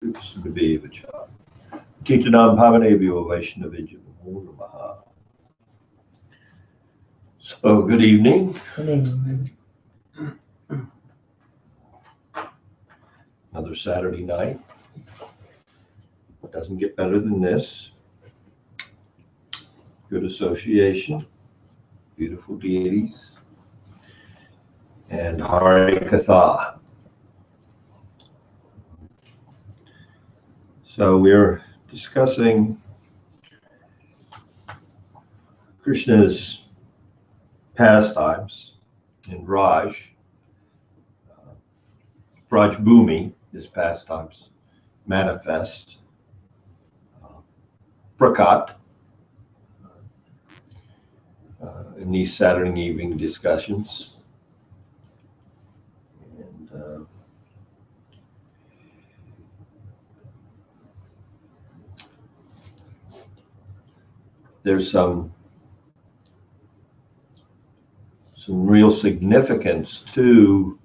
Vacha. Titanam Pavanebhyo Vaishnavijam Namo Namaha. So, good evening. Good evening. Another Saturday night. It doesn't get better than this. Good association, beautiful deities, and Hari Katha. So we're discussing Krishna's pastimes in Raj. Vraj Bhumi, his pastimes manifest. Prakat, in these Saturday evening discussions. And there's some real significance to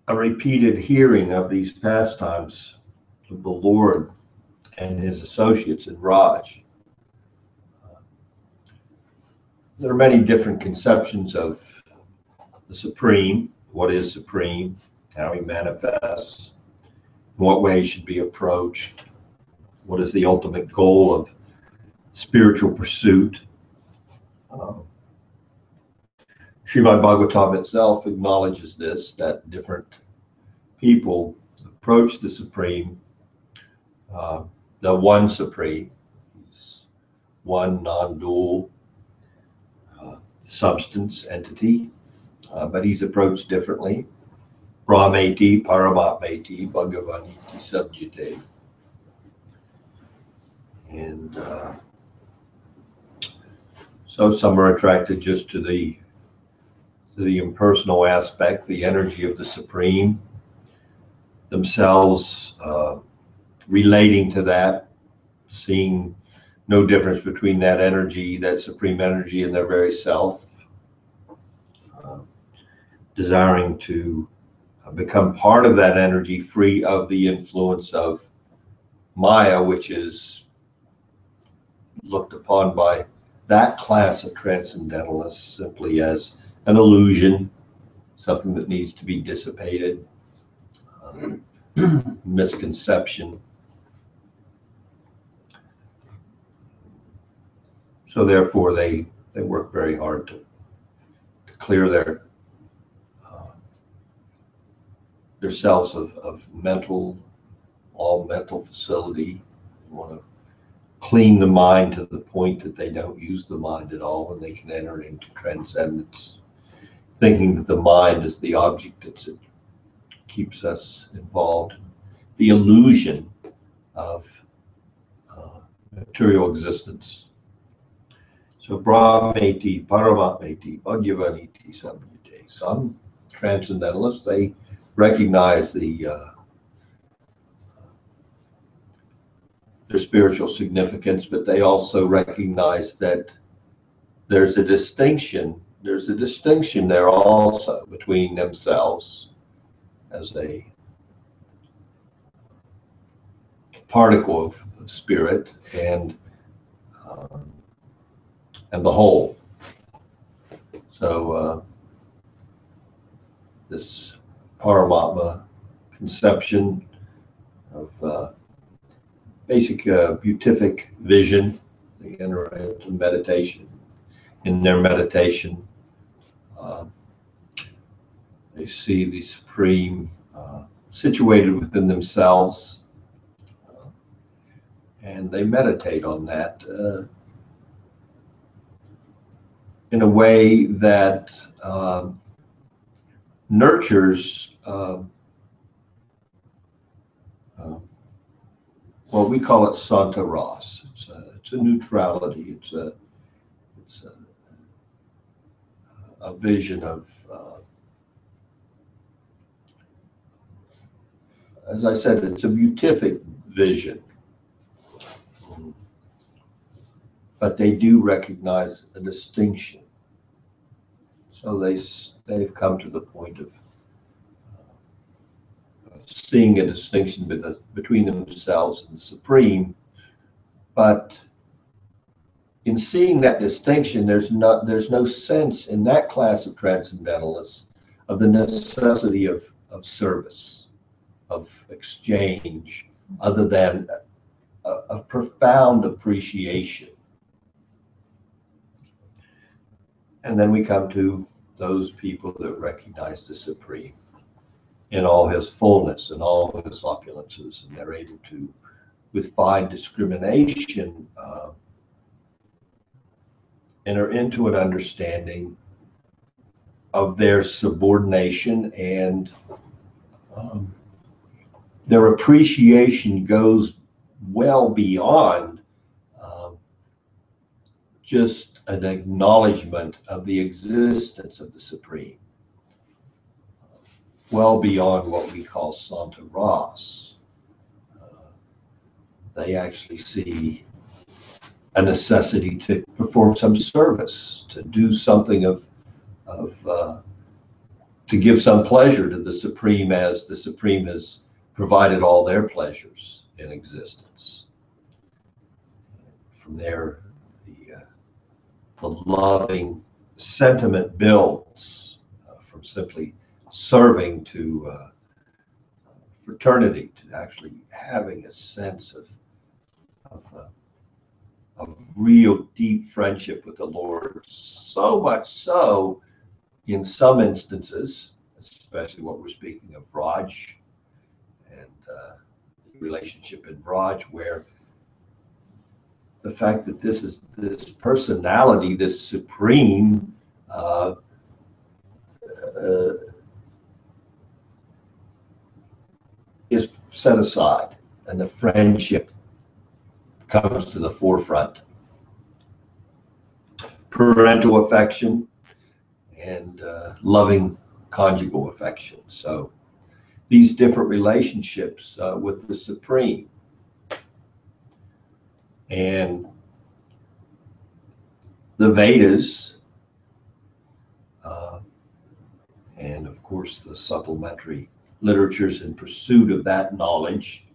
a repeated hearing of these pastimes of the Lord and his associates in Raj. There are many different conceptions of the Supreme, what is Supreme, how he manifests, in what way he should be approached, what is the ultimate goal of spiritual pursuit. Srimad Bhagavatam itself acknowledges this, that different people approach the Supreme, the one Supreme. He's one non-dual substance entity, but he's approached differently. Brahmeti, Paramatmeti, Bhagavaniti, Subjite. And so some are attracted just to the impersonal aspect, the energy of the Supreme, themselves relating to that, seeing no difference between that energy, that Supreme energy, and their very self, desiring to become part of that energy, free of the influence of Maya, which is looked upon by that class of transcendentalists simply as an illusion, something that needs to be dissipated, misconception. So therefore they work very hard to clear their selves of all mental facility. They want to clean the mind to the point that they don't use the mind at all, and they can enter into transcendence, thinking that the mind is the object that keeps us involved, the illusion of material existence. So Brahmeti, Paramatmeti, Bhagavaniti, Samyute. Some transcendentalists, they recognize their spiritual significance, but they also recognize that there's a distinction there also between themselves as a particle of spirit and the whole. So this Paramatma conception of basic beatific vision, they enter into meditation. In their meditation, they see the Supreme situated within themselves, and they meditate on that in a way that nurtures well, we call it Santa Ras. It's a neutrality. It's a vision of, as I said, it's a beatific vision. But they do recognize a distinction. So they've come to the point of seeing a distinction between themselves and the Supreme. But in seeing that distinction, there's no sense in that class of transcendentalists of the necessity of service, of exchange, other than a profound appreciation. And then we come to those people that recognize the Supreme in all his fullness and all his opulences, and they're able to, with fine discrimination, enter into an understanding of their subordination, and their appreciation goes well beyond just an acknowledgement of the existence of the Supreme, well beyond what we call Santa Ras. They actually see a necessity to perform some service, to do something to give some pleasure to the Supreme, as the Supreme has provided all their pleasures in existence. From there, the loving sentiment builds from simply serving to fraternity, to actually having a sense of real deep friendship with the Lord. So much so, in some instances, especially what we're speaking of Vraja and the relationship in Vraja, where the fact that this personality, this Supreme, is set aside, and the friendship comes to the forefront. Parental affection and loving conjugal affection. So these different relationships with the Supreme. And the Vedas, and of course the supplementary literatures in pursuit of that knowledge,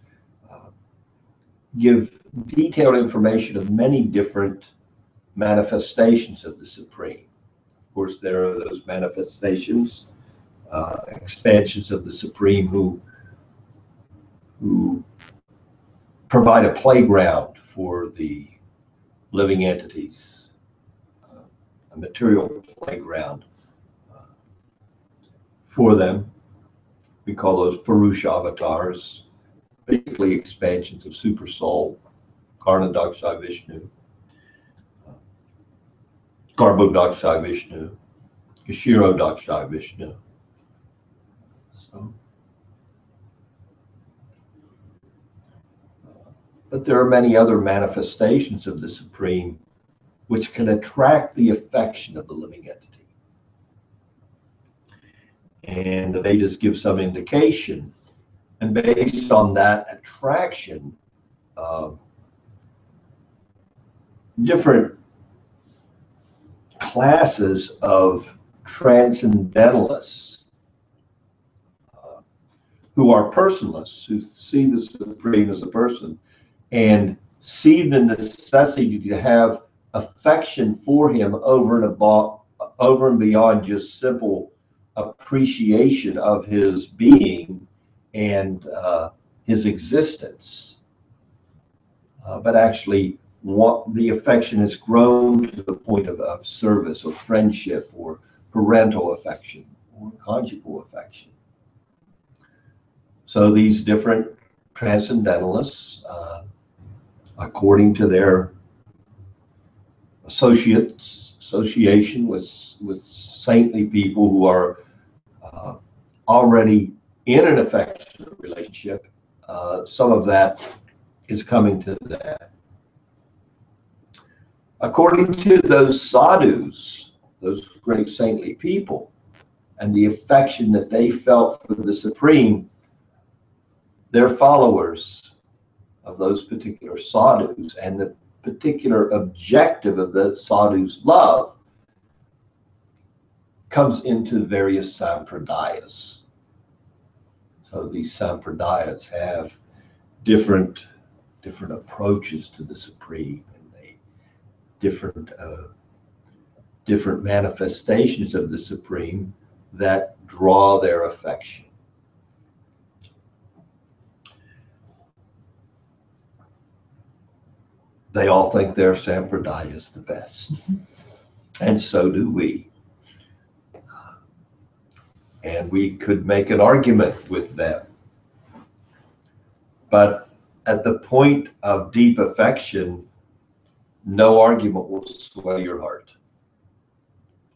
give detailed information of many different manifestations of the Supreme. Of course, there are those manifestations, expansions of the Supreme who provide a playground for the living entities, a material playground for them. We call those Purusha avatars, basically expansions of Super Soul, Karna Daksha Vishnu, Garbo Daksha Vishnu, Kashiro Daksha Vishnu. So, but there are many other manifestations of the Supreme which can attract the affection of the living entity. And the Vedas give some indication, and based on that attraction, different classes of transcendentalists who are personalists, who see the Supreme as a person and see the necessity to have affection for him over and beyond just simple appreciation of his being and his existence, but actually the affection has grown to the point of service or friendship or parental affection or conjugal affection. So these different transcendentalists, according to their association with saintly people who are already in an affectionate relationship, some of that is coming to that. According to those sadhus, those great saintly people, and the affection that they felt for the Supreme, their followers of those particular sadhus and the particular objective of the sadhu's love comes into various sampradayas. So these sampradayas have different approaches to the Supreme, and they different manifestations of the Supreme that draw their affection. They all think their sampradaya is the best, and so do we. And we could make an argument with them. But at the point of deep affection, no argument will sway your heart.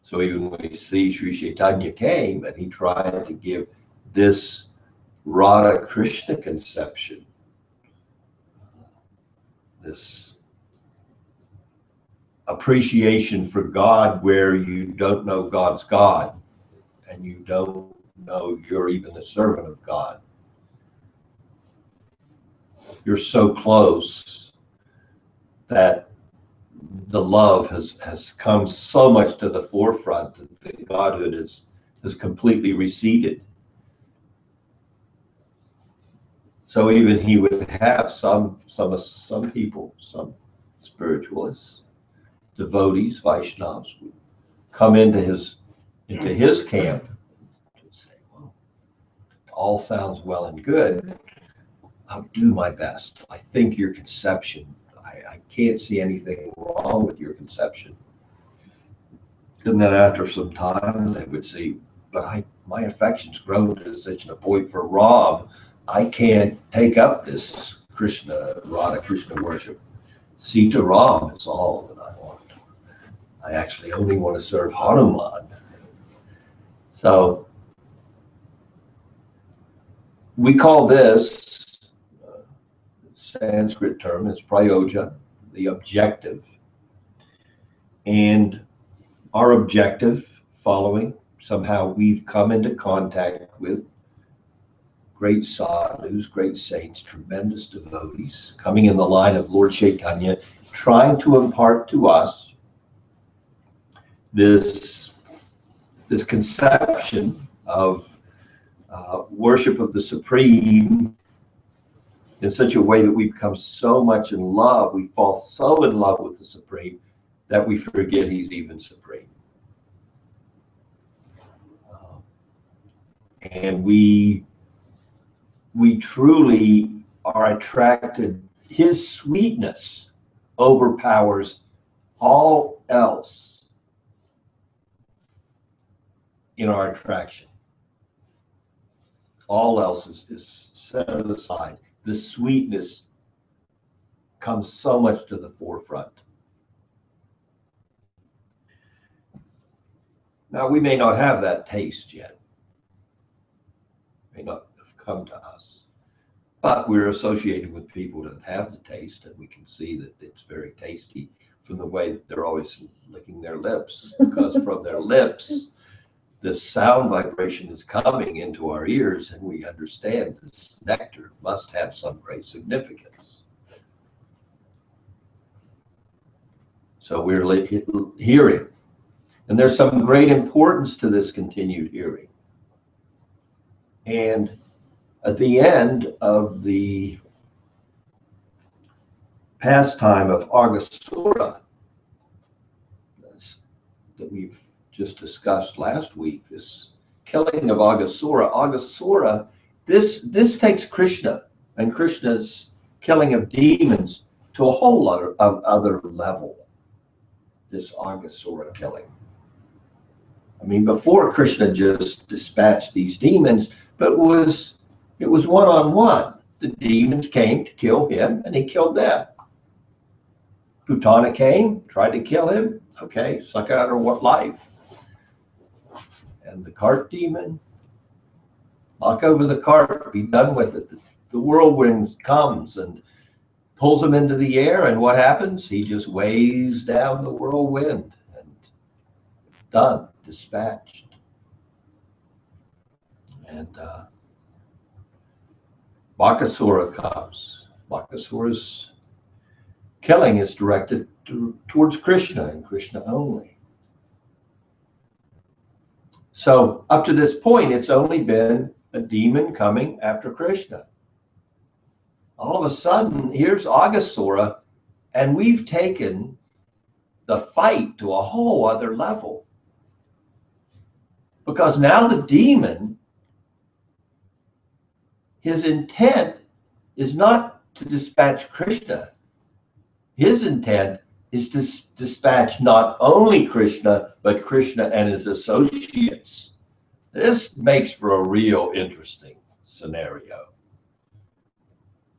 So even when we see Sri Chaitanya came and he tried to give this Radha Krishna conception, this appreciation for God where you don't know God's God and you don't know you're even a servant of God. You're so close that the love has come so much to the forefront that the Godhood has completely receded. So even he would have some people, some spiritualists, devotees, Vaishnavas, would come into his camp and say, well, all sounds well and good. I'll do my best. I think your conception, I can't see anything wrong with your conception. And then after some time, they would say, but my affection's grown to such a point for Ram, I can't take up this Radha Krishna worship. Sita Ram is all that I want. I actually only want to serve Hanuman. So we call this Sanskrit term is prayoja, the objective. And our objective, following, somehow we've come into contact with great sadhus, great saints, tremendous devotees, coming in the line of Lord Chaitanya, trying to impart to us this conception of worship of the Supreme in such a way that we become so much in love, we fall so in love with the Supreme that we forget he's even supreme. And we truly are attracted. His sweetness overpowers all else in our attraction. All else is set aside. The sweetness comes so much to the forefront. Now, we may not have that taste yet. May not have come to us. But we're associated with people that have the taste, and we can see that it's very tasty from the way that they're always licking their lips, because from their lips, this sound vibration is coming into our ears, and we understand this nectar must have some great significance. So we're hearing. And there's some great importance to this continued hearing. And at the end of the pastime of Aghasura that we've just discussed last week, this killing of Aghasura, this takes Krishna and Krishna's killing of demons to a whole other level, this Aghasura killing. I mean, before Krishna just dispatched these demons, but it was one-on-one. The demons came to kill him, and he killed them. Putana came, tried to kill him. Okay, suck out her life. And the cart demon, knock over the cart, be done with it. The whirlwind comes and pulls him into the air, and what happens? He just weighs down the whirlwind, and done. Dispatched. And Bakasura comes. Bakasura's killing is directed towards Krishna and Krishna only. So up to this point, it's only been a demon coming after Krishna. All of a sudden, here's Aghasura, and we've taken the fight to a whole other level. Because now the demon, his intent is not to dispatch Krishna. His intent is to dispatch not only Krishna, but Krishna and his associates. This makes for a real interesting scenario.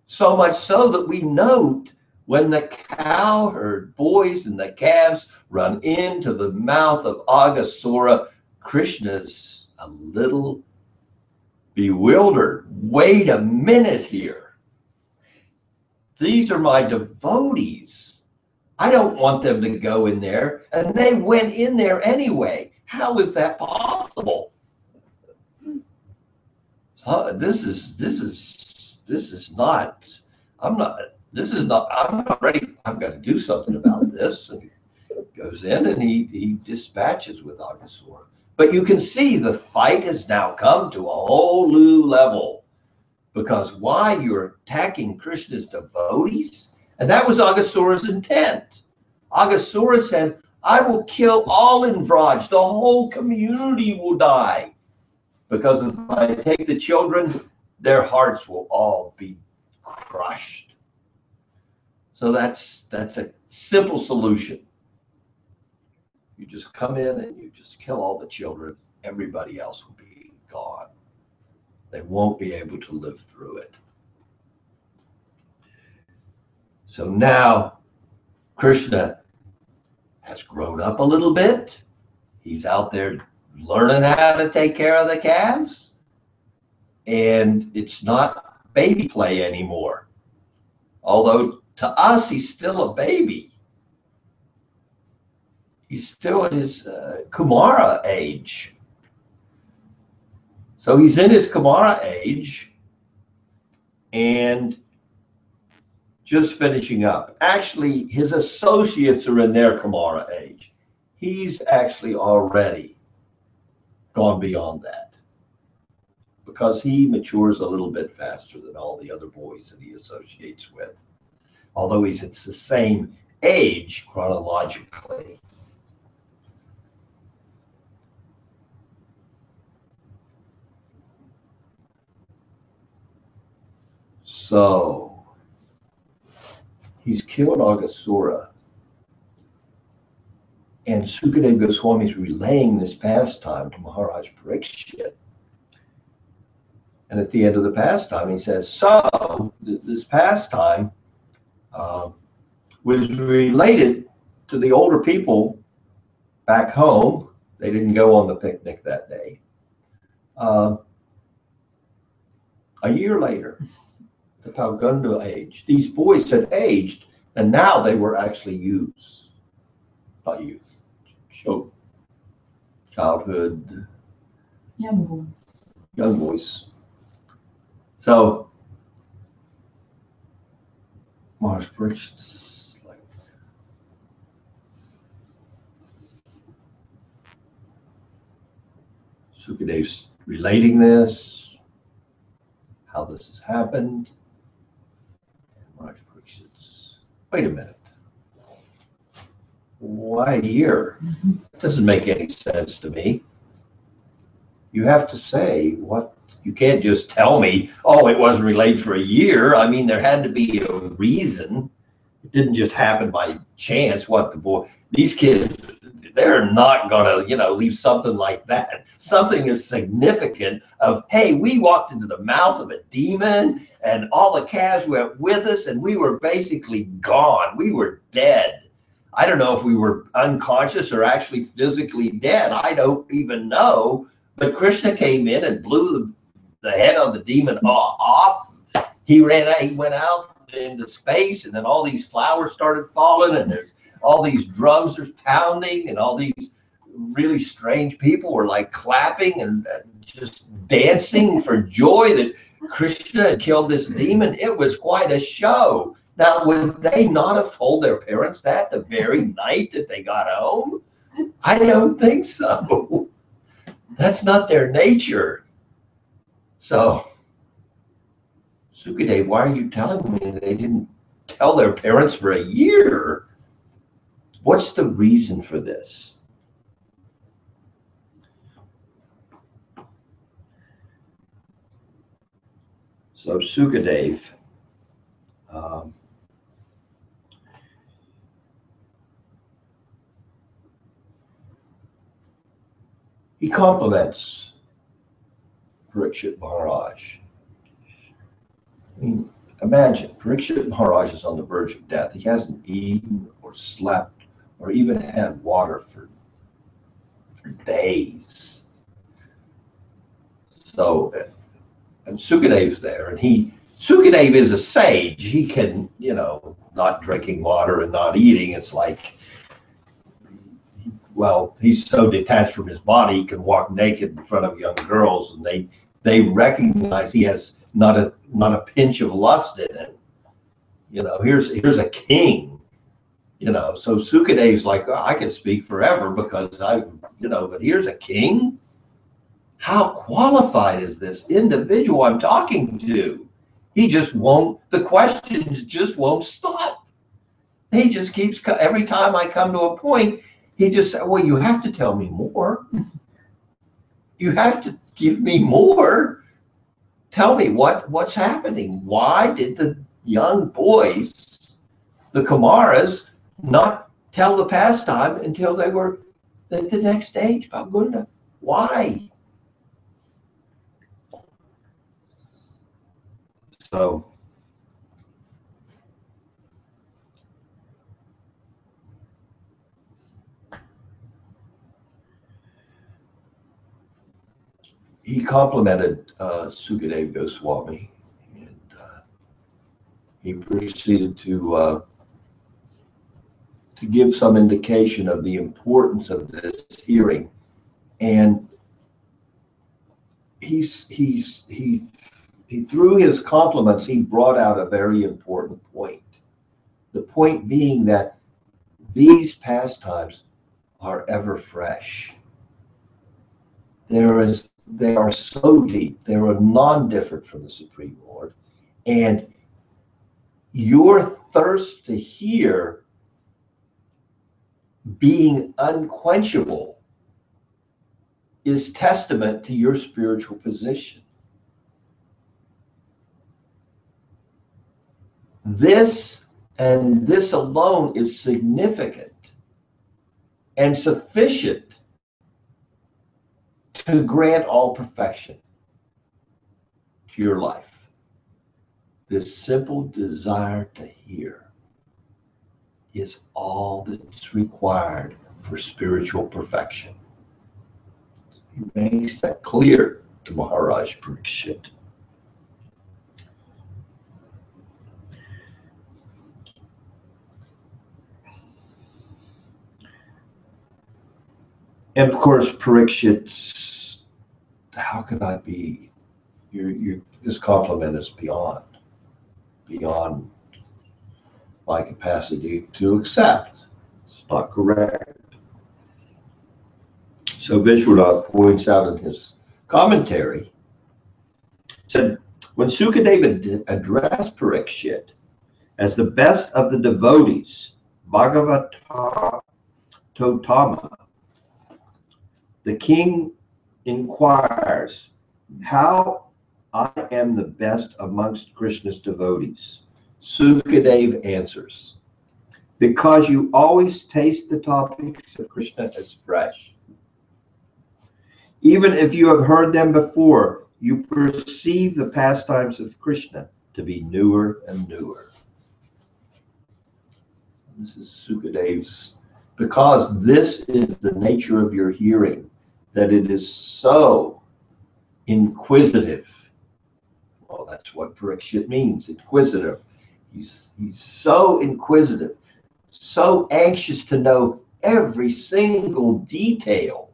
So much so that we note when the cowherd boys and the calves run into the mouth of Aghasura, Krishna's a little bewildered. Wait a minute here. These are my devotees. I don't want them to go in there. And they went in there anyway. How is that possible? So this is not, I'm not ready. I've got to do something about this. And goes in and he dispatches with Aghasura. But you can see the fight has now come to a whole new level. Because why? You're attacking Krishna's devotees? And that was Aghasura's intent. Aghasura said, I will kill all in Vraj. The whole community will die. Because if I take the children, their hearts will all be crushed. So that's a simple solution. You just come in and you just kill all the children. Everybody else will be gone. They won't be able to live through it. So now Krishna has grown up a little bit. He's out there learning how to take care of the calves. And it's not baby play anymore. Although to us, he's still a baby. He's still in his Kumara age. So he's in his Kumara age and just finishing up. Actually, his associates are in their Kumara age. He's actually already gone beyond that because he matures a little bit faster than all the other boys that he associates with. Although he's at the same age chronologically. So he's killed Aghasura, and Sukadeva Goswami is relaying this pastime to Maharaj Parikshit. And at the end of the pastime, he says, so this pastime was related to the older people back home. They didn't go on the picnic that day. A year later, the Talgunda age. These boys had aged, and now they were actually youths. Not youth. Childhood. Young boys. Young boys. So, Maharaj Parikshit's like, Sukadev's relating this, how this has happened. Maharaj Parikshit's, wait a minute. Why a year? It doesn't make any sense to me. You have to say what, you can't just tell me, oh, it wasn't related for a year. I mean, there had to be a reason. It didn't just happen by chance. What the boy, these kids, they're not gonna, leave something like that. Something is significant of, hey, we walked into the mouth of a demon and all the calves went with us and we were basically gone. We were dead. I don't know if we were unconscious or actually physically dead. I don't even know. But Krishna came in and blew the head of the demon off. He went out into space, and then all these flowers started falling, and there's all these drums are pounding, and all these really strange people were like clapping and just dancing for joy that Krishna had killed this demon. It was quite a show. Now, would they not have told their parents that the very night that they got home? I don't think so. That's not their nature. So, Sukadeva, why are you telling me they didn't tell their parents for a year? What's the reason for this? So Sukadeva, he compliments Parikshit Maharaj. I mean, imagine, Parikshit Maharaj is on the verge of death. He hasn't eaten or slept or even had water for days. So, and Sukadeva's there, and Sukadeva is a sage. He can, not drinking water and not eating. It's like, well, he's so detached from his body, he can walk naked in front of young girls, and they recognize he has not a pinch of lust in him. Here's a king. So Sukadeva's like, oh, I can speak forever because but here's a king. How qualified is this individual I'm talking to? He just won't, the questions just won't stop. He just keeps, every time I come to a point, he just said, well, you have to tell me more. You have to give me more. Tell me what's happening. Why did the young boys, the Kumaras, not tell the pastime until they were at the next stage? Pagunda. Why? So he complimented Sukadeva Goswami, and he proceeded to give some indication of the importance of this hearing. And he through his compliments, he brought out a very important point. The point being that these pastimes are ever fresh. They are so deep. They are non-different from the Supreme Lord. And your thirst to hear being unquenchable is testament to your spiritual position. This and this alone is significant and sufficient to grant all perfection to your life. This simple desire to hear is all that's required for spiritual perfection. He makes that clear to Maharaj Parikshit. And of course, Parikshit, how could I be? This compliment is beyond my capacity to accept. It's not correct. So Vishwanath points out in his commentary, said, when Sukadeva addressed Parikshit as the best of the devotees, Bhagavata Totama, the king inquires, how I am the best amongst Krishna's devotees. Sukadeva answers, because you always taste the topics of Krishna as fresh. Even if you have heard them before, you perceive the pastimes of Krishna to be newer and newer. This is Sukadeva's, because this is the nature of your hearing, that it is so inquisitive. Well, that's what Parikshit means, inquisitive. He's so inquisitive, so anxious to know every single detail,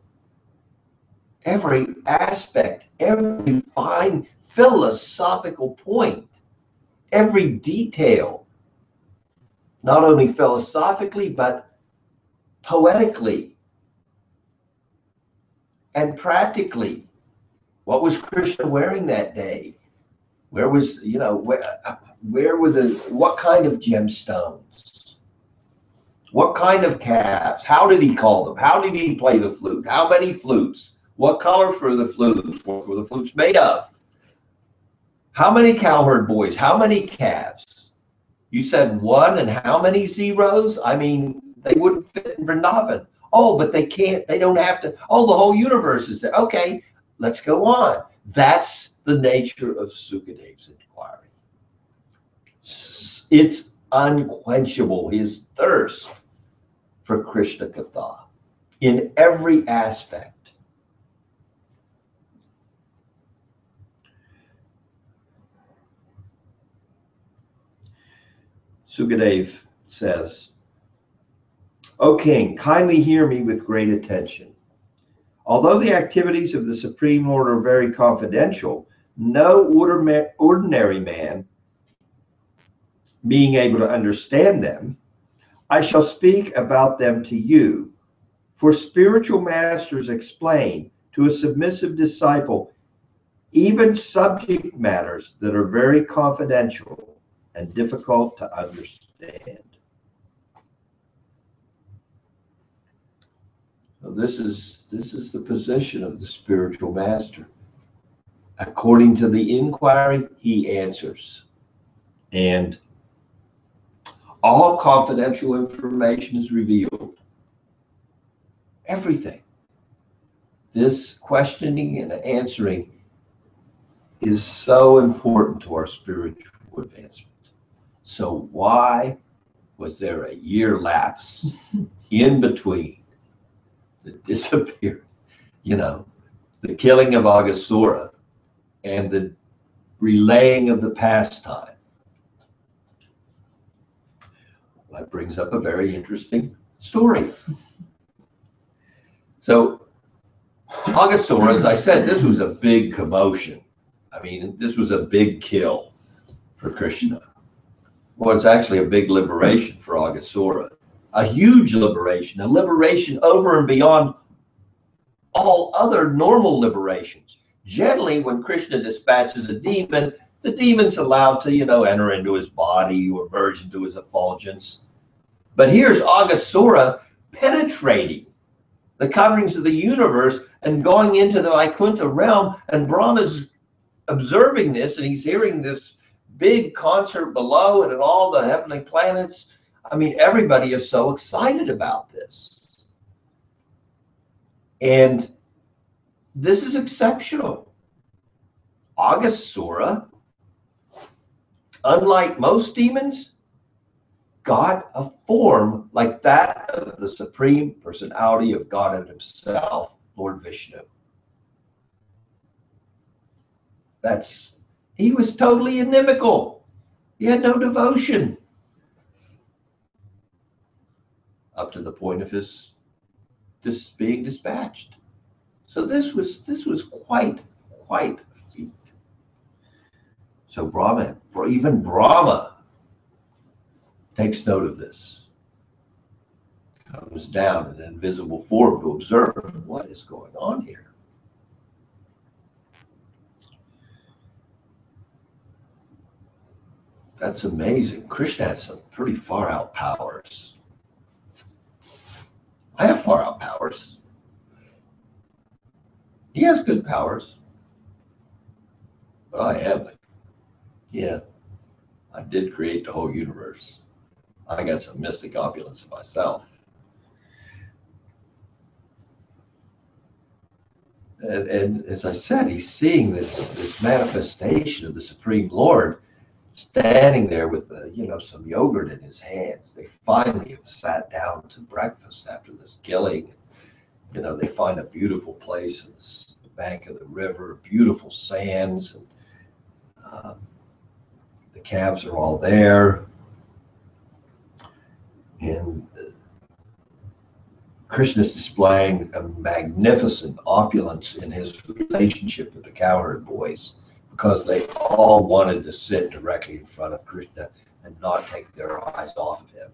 every aspect, every fine philosophical point, every detail, not only philosophically, but poetically and practically. What was Krishna wearing that day? Where was, where were what kind of gemstones? What kind of calves? How did he call them? How did he play the flute? How many flutes? What color for the flutes? What were the flutes made of? How many cowherd boys? How many calves? You said one, and how many zeros? I mean, they wouldn't fit in Vrindavan. Oh, but they can't, they don't have to. Oh, the whole universe is there. Okay, let's go on. That's the nature of Sukadev's inquiry. It's unquenchable, his thirst for Krishna Katha in every aspect. Sukadev says, O king, kindly hear me with great attention. Although the activities of the Supreme Lord are very confidential, no ordinary man being able to understand them, I shall speak about them to you. For spiritual masters explain to a submissive disciple even subject matters that are very confidential and difficult to understand. So this is the position of the spiritual master. According to the inquiry, he answers. And all confidential information is revealed. Everything. This questioning and answering is so important to our spiritual advancement. So why was there a year lapse in between the disappearance, the killing of Aghasura and the relaying of the pastime? That brings up a very interesting story. So Aghasura, as I said, this was a big commotion. I mean, this was a big kill for Krishna. Well, it's actually a big liberation for Aghasura. A huge liberation, a liberation over and beyond all other normal liberations. Generally, when Krishna dispatches a demon, the demon's allowed to, enter into his body or merge into his effulgence. But here's Aghasura penetrating the coverings of the universe and going into the Vaikuntha realm, and Brahma's observing this, and he's hearing this big concert below and in all the heavenly planets. I mean, everybody is so excited about this. And this is exceptional. Aghasura, unlike most demons, got a form like that of the Supreme Personality of Godhead himself, Lord Vishnu. He was totally inimical. He had no devotion up to the point of his being dispatched. So this was quite a feat. So even Brahma takes note of this. Comes down in an invisible form to observe what is going on here. That's amazing. Krishna has some pretty far out powers. I have far out powers. He has good powers. But I am. Yeah, I did create the whole universe. I got some mystic opulence myself. And as I said, he's seeing this manifestation of the Supreme Lord standing there with some yogurt in his hands. They finally have sat down to breakfast after this killing. They find a beautiful place on the bank of the river, beautiful sands, and the calves are all there. And Krishna's displaying a magnificent opulence in his relationship with the cowherd boys, because they all wanted to sit directly in front of Krishna and not take their eyes off of him.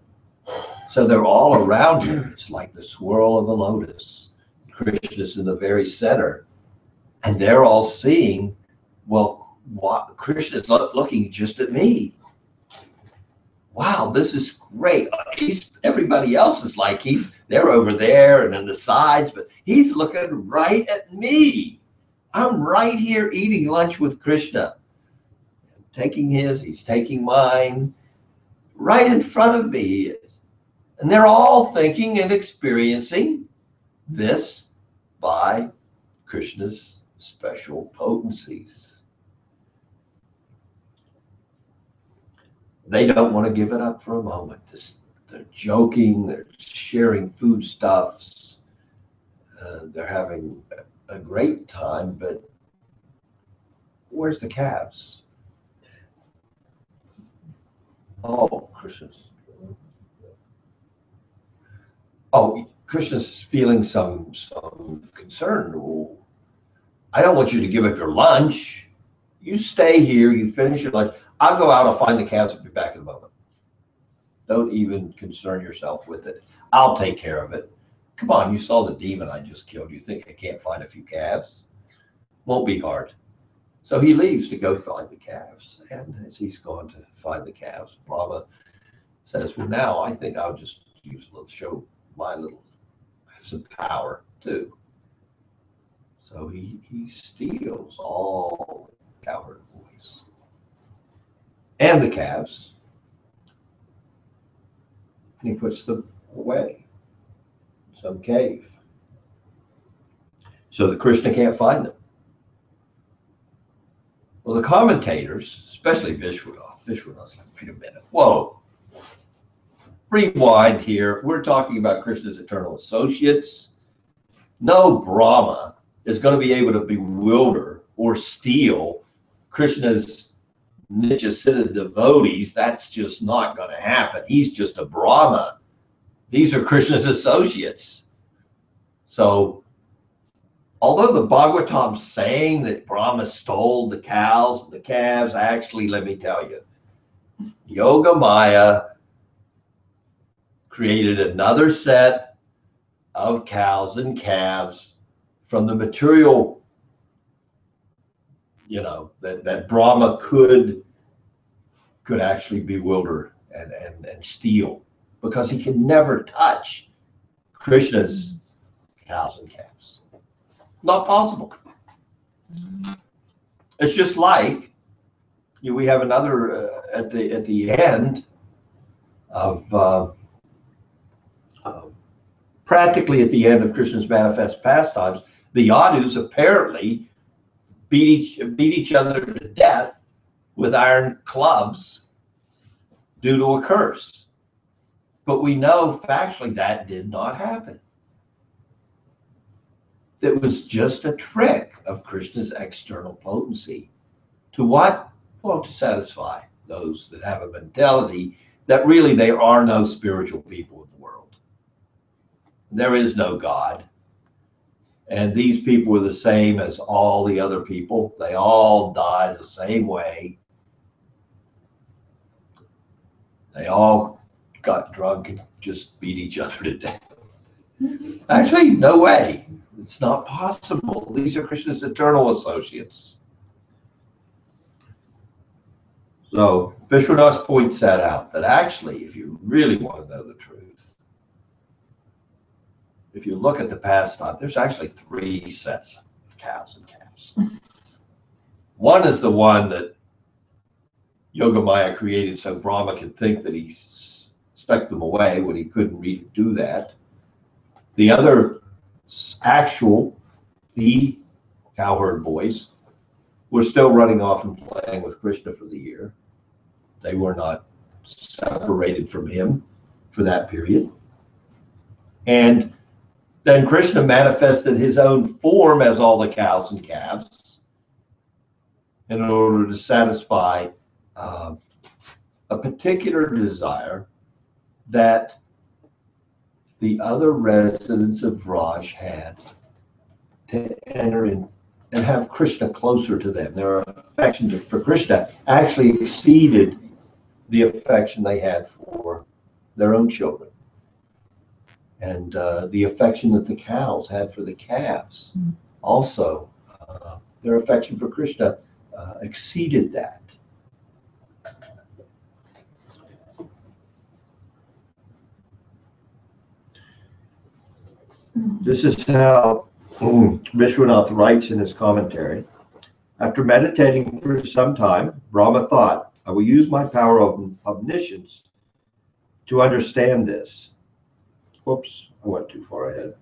So they're all around him. It's like the swirl of a lotus. Krishna's in the very center, And they're all seeing, well, Krishna's looking just at me. Wow, this is great. Everybody else is like, they're over there and in the sides, but he's looking right at me. I'm right here eating lunch with Krishna. I'm taking his, he's taking mine. Right in front of me he is. And they're all thinking and experiencing this by Krishna's special potencies. They don't want to give it up for a moment. They're joking, they're sharing foodstuffs, they're having a great time, but where's the calves? Oh, Krishna's feeling some concern. Well, I don't want you to give up your lunch. You stay here, you finish your lunch. I'll go out, I'll find the calves, and be back in a moment. Don't even concern yourself with it. I'll take care of it. Come on, you saw the demon I just killed. You think I can't find a few calves? Won't be hard. So he leaves to go find the calves. And as he's going to find the calves, Brahma says, well, now I think I'll just show some power too. So he steals all the cowherd boys and the calves, and he puts them away in some cave so that Krishna can't find them. Well, the commentators, especially Vishwanath's like, wait a minute, whoa, rewind here. We're talking about Krishna's eternal associates. No Brahma is going to be able to bewilder or steal Krishna's Nityasiddha devotees. That's just not going to happen. He's just a Brahma. These are Krishna's associates. So, although the Bhagavatam's saying that Brahma stole the cows and the calves, actually, let me tell you, Yoga Maya created another set of cows and calves from the material, that Brahma could actually bewilder and steal, because he can never touch Krishna's cows and calves. Not possible. It's just like we have another at the end of practically at the end of Krishna's manifest pastimes, the Yadus apparently beat each other to death with iron clubs due to a curse. But we know factually that did not happen. It was just a trick of Krishna's external potency. To what? Well, to satisfy those that have a mentality that really there are no spiritual people in the world. There is no God. And these people were the same as all the other people. They all died the same way. They all got drunk and just beat each other to death. Actually, no way. It's not possible. These are Krishna's eternal associates. So Vishwanath points that out, that actually, if you really want to know the truth, if you look at the pastime, there's actually 3 sets of cows and calves. One is the one that Yogamaya created so Brahma could think that he stuck them away when he couldn't really do that. The other the cowherd boys were still running off and playing with Krishna for the year. They were not separated from him for that period. And then Krishna manifested his own form as all the cows and calves in order to satisfy a particular desire that the other residents of Vraj had to enter in and have Krishna closer to them. Their affection for Krishna actually exceeded the affection they had for their own children. And the affection that the cows had for the calves also their affection for Krishna exceeded that. This is how Vishwanath writes in his commentary. After meditating for some time, Brahma thought, I will use my power of omniscience to understand this. Whoops, I went too far ahead.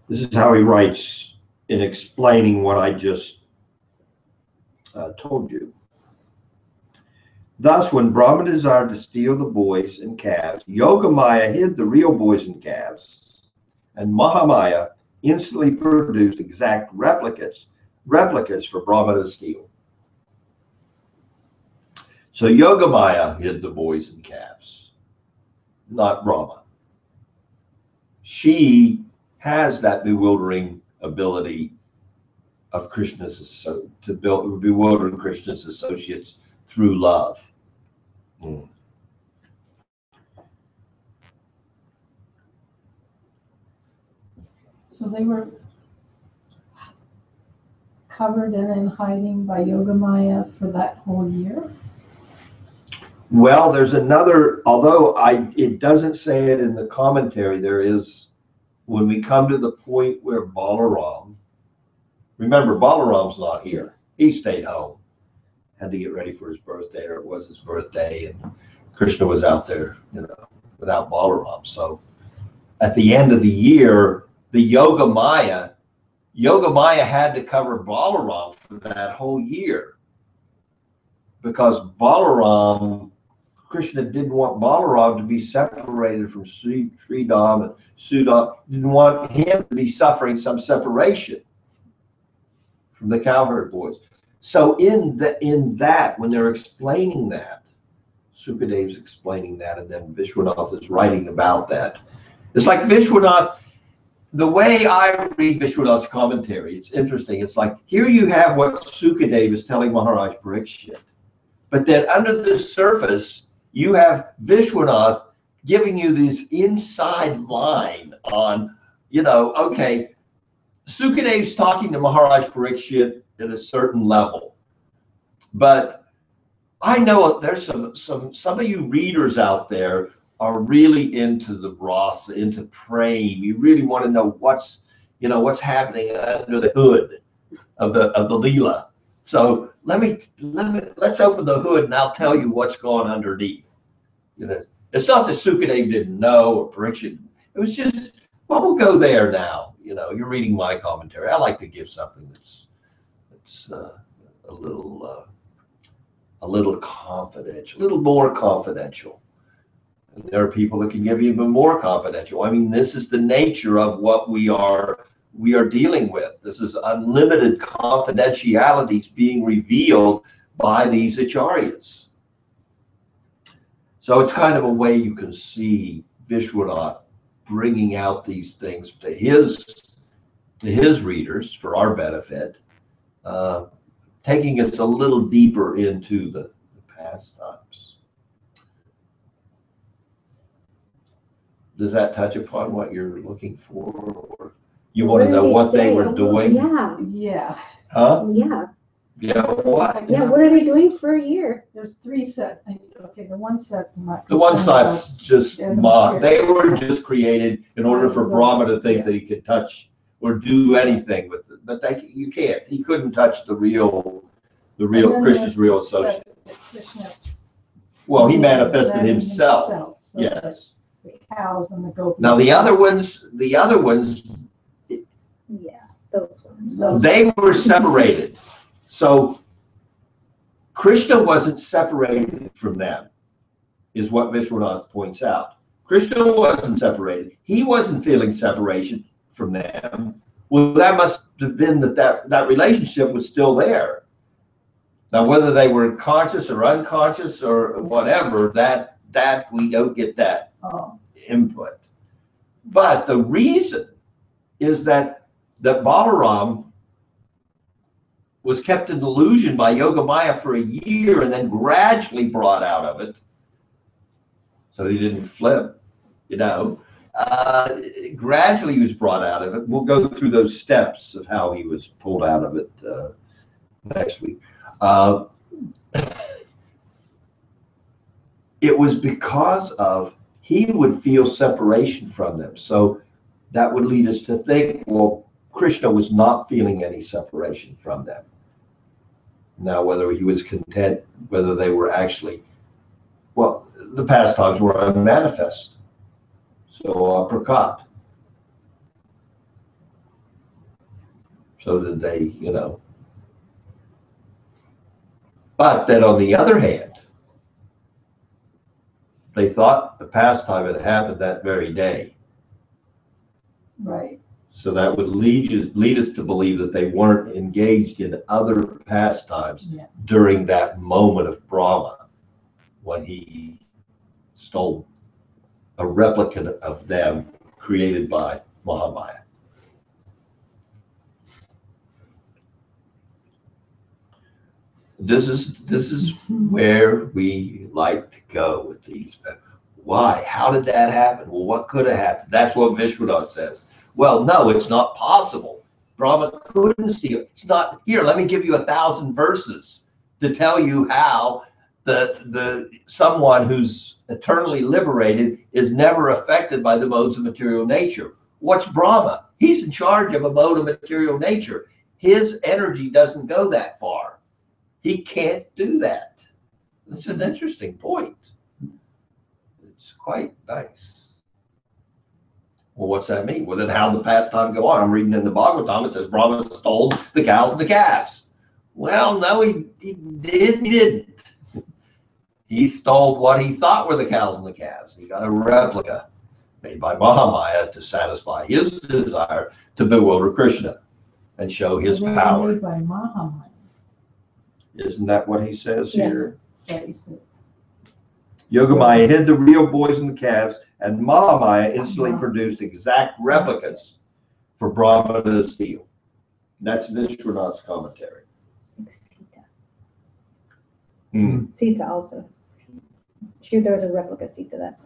This is how he writes in explaining what I just told you. Thus, when Brahma desired to steal the boys and calves, Yogamaya hid the real boys and calves, and Mahamaya instantly produced exact replicas for Brahma to steal. So Yogamaya hid the boys and calves, not Brahma. She has that bewildering ability of Krishna's to bewilder Krishna's associates through love. So they were covered and in hiding by Yogamaya for that whole year? Well, there's another, although it doesn't say it in the commentary, there is, when we come to the point where Balaram, remember Balaram's not here. He stayed home, had to get ready for his birthday, or it was his birthday, and Krishna was out there, without Balaram. So at the end of the year, the Yogamaya had to cover Balaram for that whole year, because Krishna didn't want Balaram to be separated from Sridham and Sudam, didn't want him to be suffering some separation from the cowherd boys. So in that, when they're explaining that, Sukadev's explaining that, and then Vishwanath is writing about that. It's like Vishwanath, the way I read Vishwanath's commentary, it's interesting. It's like, here you have what Sukadev is telling Maharaj Parikshit, but then under the surface, you have Vishwanath giving you this inside line on, okay, Sukadev's talking to Maharaj Parikshit at a certain level, but I know there's some of you readers out there are really into the rasa, into praying. You really want to know what's happening under the hood of the Lila. So let's open the hood and I'll tell you what's going underneath. It's not that Sukadev didn't know or Parikshit. It was just, well, we'll go there now. You're reading my commentary. I like to give something that's a little confidential, a little more confidential. And there are people that can give you even more confidential. I mean, this is the nature of what we are dealing with. This is unlimited confidentialities being revealed by these acharyas. So it's kind of a way you can see Vishwanath bringing out these things to his readers for our benefit, taking us a little deeper into the pastimes. Does that touch upon what you're looking for, or you want to know what they were doing? Yeah. Yeah. Huh? Yeah. Yeah. What? Yeah. What are they doing for a year? There's 3 sets. Okay, the one set. The one set's just they were just created in order for Brahma to think that he could touch or do anything with it, but you can't. He couldn't touch the real Krishna's real associate. Well, he manifested himself. So yes. The cows and the gopas. Now the other ones, yeah, those ones. They were separated. So Krishna wasn't separated from them, is what Vishwanath points out. Krishna wasn't separated. He wasn't feeling separation from them. Well, that must have been that relationship was still there. Now, whether they were conscious or unconscious or whatever, that we don't get that input. But the reason is that Balaram was kept in delusion by Yogamaya for a year and then gradually brought out of it. So he didn't flip, Gradually he was brought out of it. We'll go through those steps of how he was pulled out of it next week. It was because of he would feel separation from them. So that would lead us to think, well, Krishna was not feeling any separation from them. Now, whether he was content, whether they were actually, well, the pastimes were unmanifest. So aprakat. So did they, you know. But then on the other hand, they thought the pastime had happened that very day. Right. So that would lead us to believe that they weren't engaged in other pastimes during that moment of Brahma when he stole a replica of them created by Mahamaya. This is where we like to go with these. Why? How did that happen? Well, what could have happened? That's what Vishwanath says. Well, no, it's not possible. Brahma couldn't steal. It's not here. Let me give you 1,000 verses to tell you how the someone who's eternally liberated is never affected by the modes of material nature. What's Brahma? He's in charge of a mode of material nature. His energy doesn't go that far. He can't do that. It's an interesting point. It's quite nice. Well, what's that mean? Well, then how did the pastime go on? I'm reading in the Bhagavatam, it says Brahma stole the cows and the calves. Well, no, he didn't. He stole what he thought were the cows and the calves. He got a replica made by Mahamaya to satisfy his desire to bewilder Krishna and show his power. Made by Mahamaya. Isn't that what he says here? Yes. Yogamaya hid the real boys and the calves, and Mahamaya instantly produced exact replicas for Brahma to steal. That's Vishwanath's commentary. Sita also. Sure, there was a replica Sita that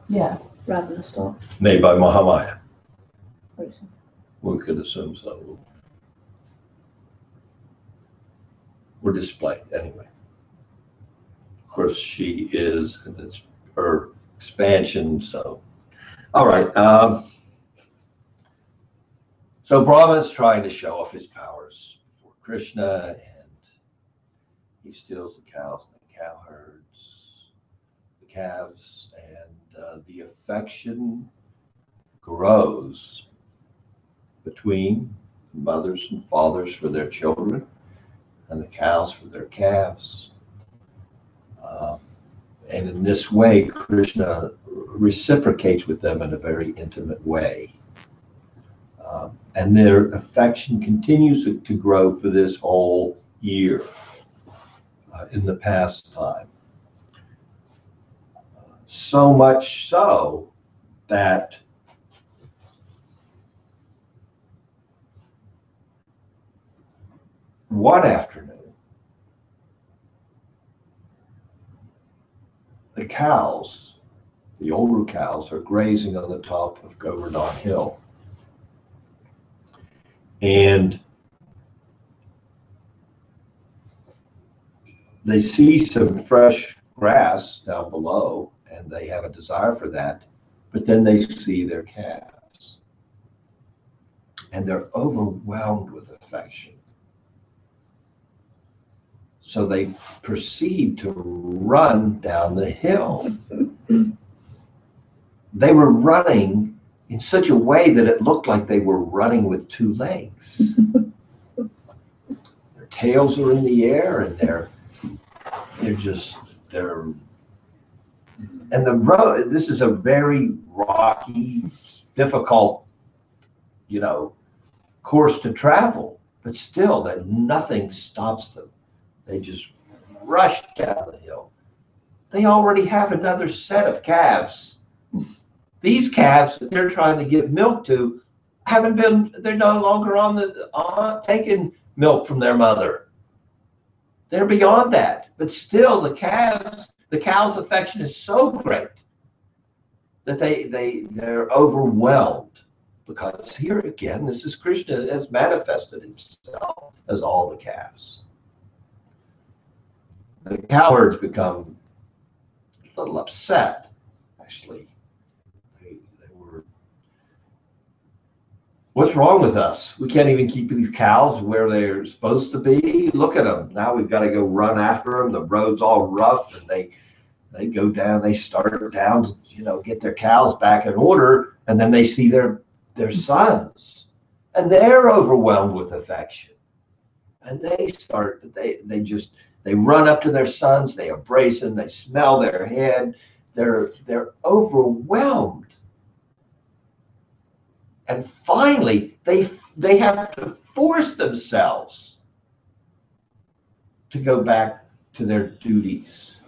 Ravana stole. Made by Mahamaya. We could assume so. Or displayed anyway. Of course, she is, and it's her expansion. So, all right. So Brahma is trying to show off his powers before Krishna, and he steals the cows and the cow herds, the calves, and the affection grows between mothers and fathers for their children, and the cows for their calves. And in this way, Krishna reciprocates with them in a very intimate way. And their affection continues to grow for this whole year in the pastime. So much so that one afternoon, the cows, the older cows, are grazing on the top of Govardhan Hill. And they see some fresh grass down below, and they have a desire for that, but then they see their calves. And they're overwhelmed with affection. So they proceed to run down the hill. They were running in such a way that it looked like they were running with two legs. Their tails are in the air, and and the road, this is a very rocky, difficult, course to travel, but still that nothing stops them. They just rush down the hill. They already have another set of calves. These calves that they're trying to give milk to they're no longer taking milk from their mother. They're beyond that. But still the cow's affection is so great that they're overwhelmed, because here again, this is Krishna has manifested himself as all the calves. The cowherds become a little upset, actually. They were, what's wrong with us? We can't even keep these cows where they're supposed to be. Look at them. Now we've got to go run after them. The road's all rough, and they go down, they start down to, get their cows back in order, and then they see their sons, and they're overwhelmed with affection. And they run up to their sons, they embrace them, they smell their head, they're overwhelmed. And finally, they have to force themselves to go back to their duties.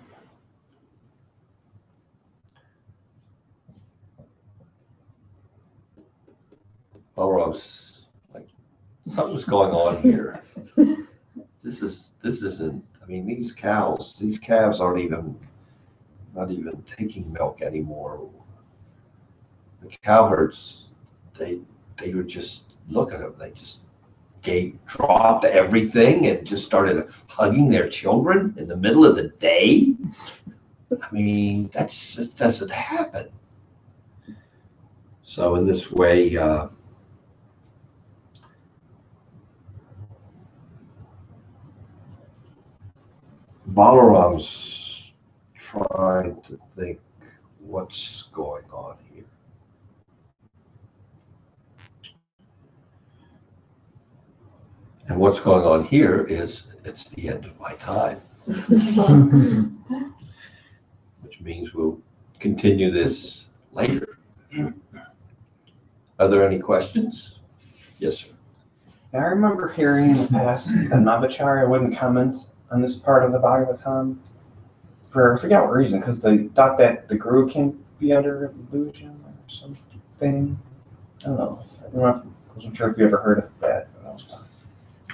Balaram's like, something's going on here. This isn't, I mean, these calves aren't not even taking milk anymore. The cowherds, they would just look at them. They just dropped everything and just started hugging their children in the middle of the day. I mean, that doesn't happen. So in this way, Balaram's trying to think what's going on here. And what's going on here is it's the end of my time. Which means we'll continue this later. Are there any questions? Yes, sir. I remember hearing in the past that Navacharya wouldn't comment on this part of the Bhagavatam for I forget what reason, because they thought that the guru can't be under illusion or something. I don't know. I wasn't sure if you ever heard of that.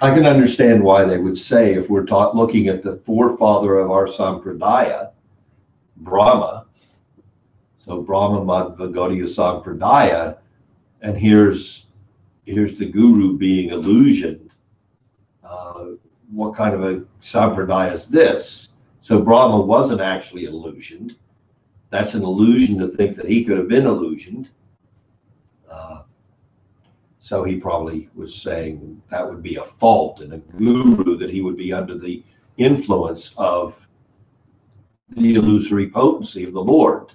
I can understand why they would say, if we're looking at the forefather of our Sampradaya, Brahma, so Brahma Madhva Gaudiya Sampradaya, and here's the guru being illusioned. What kind of a Sampradaya is this? So Brahma wasn't actually illusioned. That's an illusion to think that he could have been illusioned. So he probably was saying that would be a fault in a guru, that he would be under the influence of the illusory potency of the Lord.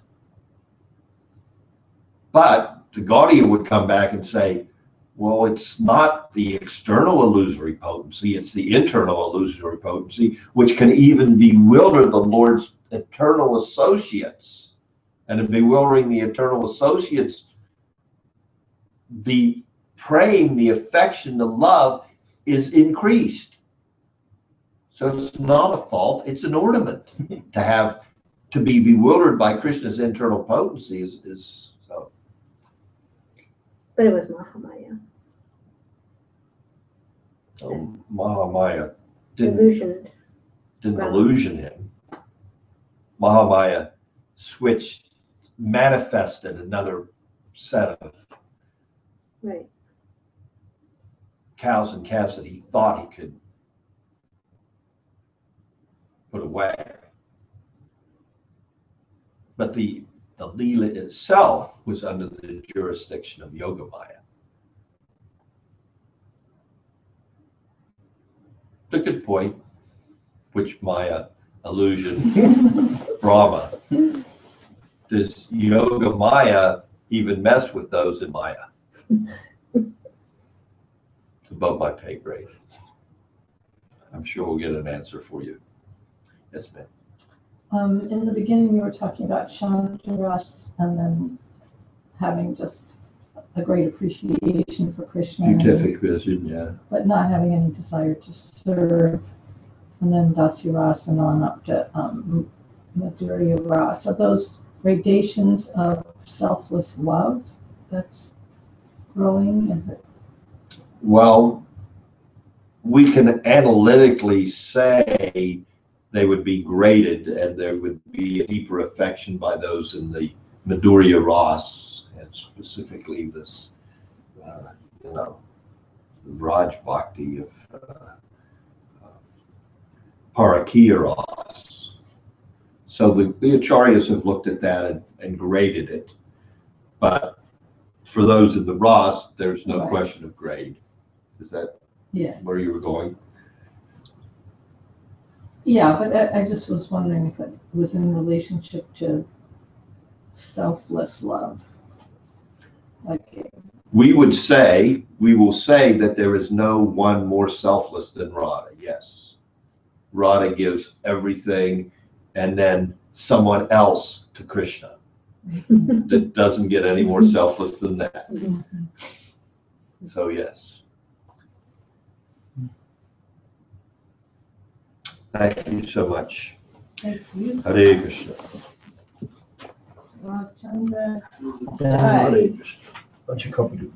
But the Gaudiya would come back and say, well, it's not the external illusory potency, it's the internal illusory potency, which can even bewilder the Lord's eternal associates. And in bewildering the eternal associates, the praying, the affection, the love is increased. So it's not a fault, it's an ornament. To be bewildered by Krishna's internal potency is so. But it was Mahamaya. So Mahamaya didn't Brahma. illusion him. Mahamaya manifested another set of cows and calves that he thought he could put away. But the Lila itself was under the jurisdiction of Yogamaya. It's a good point. Which Maya illusion Brahma? Does Yogamaya even mess with those in Maya? It's above my pay grade. I'm sure we'll get an answer for you. Yes, ma'am. In the beginning, you were talking about Chandras and then having just a great appreciation for Krishna. Beatific vision, yeah. But not having any desire to serve. And then Dasya Rasa and on up to Madhurya Rasa. So those gradations of selfless love that's growing, is it? Well, we can analytically say they would be graded, and there would be a deeper affection by those in the Madhurya Ras, and specifically this, Vraj Bhakti of Parakiya Ras. So the acharyas have looked at that and graded it. But for those in the Ras, there's no question of grade. Is that where you were going? Yeah, but I just was wondering if it was in relationship to selfless love. Like We will say that there is no one more selfless than Radha, yes. Radha gives everything and then someone else to Krishna. That doesn't get any more selfless than that. So yes. Thank you so much. Thank you. Hare Krishna. Lord Chandra. Hare Krishna. Bunch of copy.